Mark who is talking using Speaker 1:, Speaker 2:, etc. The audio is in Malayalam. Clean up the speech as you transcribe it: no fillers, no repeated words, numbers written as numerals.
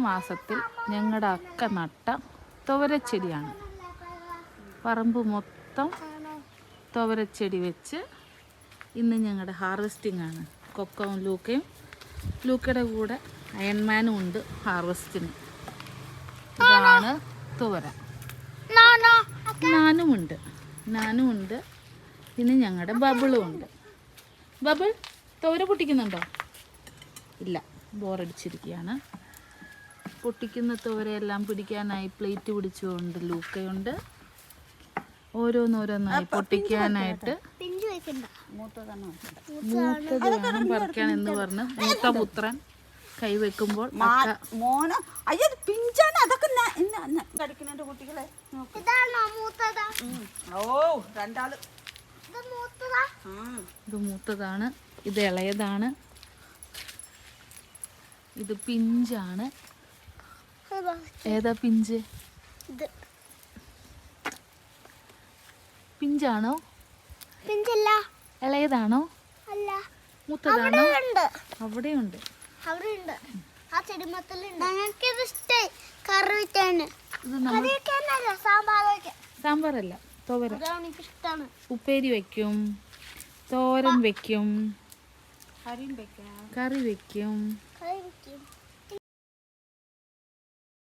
Speaker 1: മാസത്തിൽ ഞങ്ങളുടെ അക്ക നട്ട തുവരച്ചെടിയാണ്. പറമ്പ് മൊത്തം തുവരച്ചെടി വെച്ച് ഇന്ന് ഞങ്ങളുടെ ഹാർവെസ്റ്റിംഗ് ആണ്. കൊക്കവും ലൂക്കയും, ലൂക്കയുടെ കൂടെ അയൺമാനും ഉണ്ട് ഹാർവെസ്റ്റിന്. ഇതാണ് തുവര. നാനുമുണ്ട്. പിന്നെ ഞങ്ങളുടെ ബബിളും ഉണ്ട്. ബബിൾ തുവര പൊട്ടിക്കുന്നുണ്ടോ? ഇല്ല, ബോറടിച്ചിരിക്കുകയാണ്. പൊട്ടിക്കുന്ന തുവരയെല്ലാം പിടിക്കാനായി പ്ലേറ്റ് പിടിച്ചുകൊണ്ട് ലൂക്കയുണ്ട്. ഓരോന്നോരോന്നായി പൊട്ടിക്കാനായിട്ട് മൂത്തത് വേണം പറിക്കാൻ എന്ന് പറഞ്ഞ് മൂത്ത പുത്രൻ കൈവെക്കുമ്പോൾ ഇത് മൂത്തതാണ്, ഇത് ഇളയതാണ്, ഇത് പിഞ്ചാണ്. ഏതാ പിഞ്ച്? പിഞ്ചാണോ? ഇളയതാണോ? മൂത്തതാണോ? അവിടെയുണ്ട്. സാമ്പാറല്ല, തോരൻ. ഉപ്പേരി വെക്കും, തോരൻ വെക്കും, കറി വെക്കും.